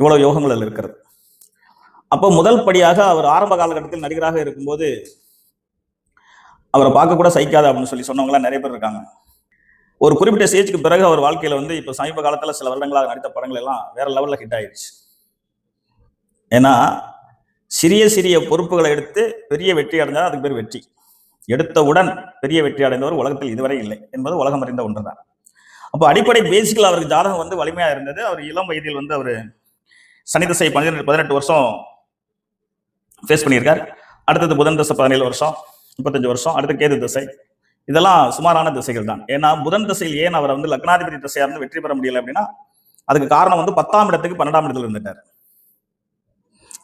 இவ்வளவு யோகங்கள் அதில் இருக்கிறது. அப்போ முதல் படியாக அவர் ஆரம்ப காலகட்டத்தில் நடிகராக இருக்கும்போது அவரை பார்க்க கூட சகிக்காது அப்படின்னு சொல்லி சொன்னவங்களாம் நிறைய பேர் இருக்காங்க. ஒரு குறிப்பிட்ட ஸ்டேஜுக்கு பிறகு அவர் வாழ்க்கையில வந்து இப்ப சமீப காலத்துல சில வருடங்களாக நடித்த படங்கள் எல்லாம் வேற லெவல்ல ஹிட் ஆயிடுச்சு. ஏன்னா சிறிய சிறிய பொறுப்புகளை எடுத்து பெரிய வெற்றி அடைந்தால் அதுக்கு பேர் வெற்றி. எடுத்தவுடன் பெரிய வெற்றி அடைந்தவர் உலகத்தில் இதுவரை இல்லை என்பது உலகம் அறிந்த ஒன்றுதான். அப்போ அடிப்படை பேசிக்கல் அவருக்கு ஜாதகம் வந்து வலிமையா இருந்தது. அவர் இளம் வயதில் வந்து அவர் சனி திசை 18 வருஷம் ஃபேஸ் பண்ணியிருக்கார். அடுத்தது புதன் திசை 17 வருஷம், 35 வருஷம், அடுத்து கேது திசை. இதெல்லாம் சுமாரான திசைகள் தான். ஏன்னா புதன் திசையில் ஏன் அவரை வந்து லக்னாதிபதி திசையா இருந்து வெற்றி பெற முடியல அப்படின்னா அதுக்கு காரணம் வந்து 10ஆம் இடத்துக்கு 12ஆம் இடத்துல இருந்துட்டார்.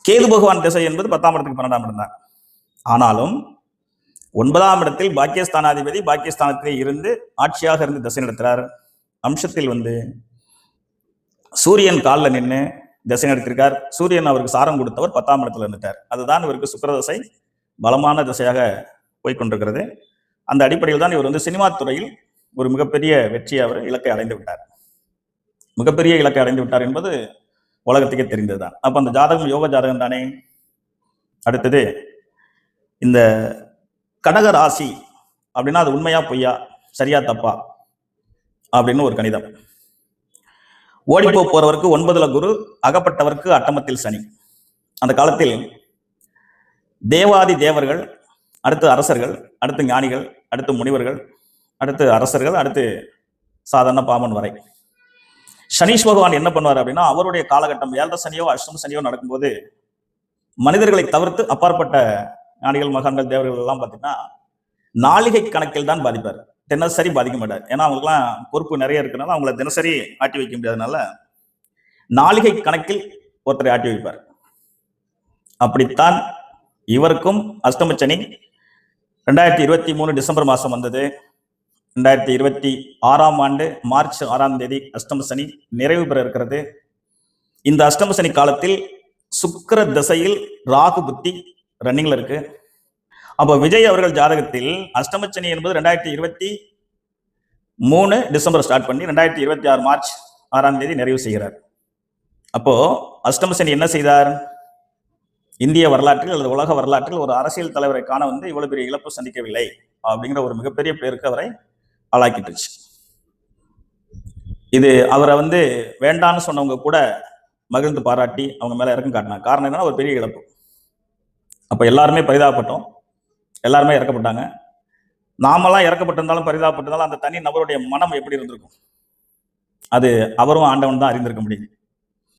கேது பகவான் திசை என்பது 10ஆம் இடத்துக்கு 12ஆம் இடம் தான். ஆனாலும் 9ஆம் இடத்தில் பாக்கியஸ்தானாதிபதி பாக்கியஸ்தானத்திலே இருந்து ஆட்சியாக இருந்து திசை நடத்துறார். அம்சத்தில் வந்து சூரியன் காலில் நின்று திசை நடத்திருக்கார். சூரியன் அவருக்கு சாரம் கொடுத்தவர் 10ஆம் இடத்துல இருந்துட்டார். அதுதான் இவருக்கு சுக்கிர திசை பலமான திசையாக போய்கொண்டிருக்கிறது. அந்த அடிப்படையில் தான் இவர் வந்து சினிமா துறையில் ஒரு மிகப்பெரிய வெற்றியை அவர் இலக்கை அடைந்து விட்டார். மிகப்பெரிய இலக்கை அடைந்து விட்டார் என்பது உலகத்துக்கே தெரிந்ததுதான். அப்ப அந்த ஜாதகம் யோக ஜாதகம் தானே. அடுத்தது இந்த கடக ராசி அப்படின்னா அது உண்மையா பொய்யா, சரியா தப்பா அப்படின்னு ஒரு கணிதம். ஓடிப்போ போறவருக்கு 9ல குரு, அகப்பட்டவருக்கு அட்டமத்தில் சனி. அந்த காலத்தில் தேவாதி தேவர்கள், அடுத்து அரசர்கள், அடுத்து ஞானிகள், அடுத்து முனிவர்கள், அடுத்து அரசர்கள், அடுத்து சாதாரண பாமன் வரை. சனீஷ் பகவான் என்ன பண்ணுவார் அப்படின்னா அவருடைய காலகட்டம் 7 சனியோ அஷ்டம சனியோ நடக்கும்போது மனிதர்களை தவிர்த்து அப்பாற்பட்ட ஞானிகள் மகான்கள் தேவர்கள் எல்லாம் பார்த்தீங்கன்னா நாளிகை கணக்கில் தான் பாதிப்பார். தினசரி பாதிக்க மாட்டார். ஏன்னா அவங்களுக்குலாம் பொறுப்பு நிறைய இருக்கிறனால அவங்கள தினசரி ஆட்டி வைக்க முடியாதனால நாளிகை கணக்கில் ஒருத்தரை ஆட்டி வைப்பார். அப்படித்தான் இவருக்கும் அஷ்டமச்சனி 2023 டிசம்பர் மாசம் வந்தது. 2026ஆம் ஆண்டு மார்ச் 6ஆம் தேதி அஷ்டம சனி நிறைவு பெற இருக்கிறது. இந்த அஷ்டம சனி காலத்தில் சுக்கிர திசையில் ராகு புத்தி ரன்னிங்ல இருக்கு. அப்போ விஜய் அவர்கள் ஜாதகத்தில் அஷ்டமச்சனி என்பது 2023 டிசம்பர் ஸ்டார்ட் பண்ணி 2026 மார்ச் 6ஆம் தேதி நிறைவு செய்கிறார். அப்போ அஷ்டமசனி என்ன செய்தார்? இந்திய வரலாற்றில் அல்லது உலக வரலாற்றில் ஒரு அரசியல் தலைவரை காண வந்து இவ்வளவு பெரிய இழப்பு சந்திக்கவில்லை அப்படிங்கிற ஒரு மிகப்பெரிய பேருக்கு அவரை ஆளாக்கிட்டுருச்சு. இது அவரை வந்து வேண்டான்னு சொன்னவங்க கூட மகிழ்ந்து பாராட்டி அவங்க மேல இறக்கம் காட்டினாங்க. காரணம் என்னன்னா ஒரு பெரிய இழப்பு. அப்ப எல்லாருமே பரிதாபப்பட்டோம், எல்லாருமே இறக்கப்பட்டாங்க. நாமெல்லாம் இறக்கப்பட்டிருந்தாலும் பரிதாபப்பட்டிருந்தாலும் அந்த தனி நபருடைய மனம் எப்படி இருந்திருக்கும் அது அவரும் ஆண்டவன் தான் அறிந்திருக்க முடியும்.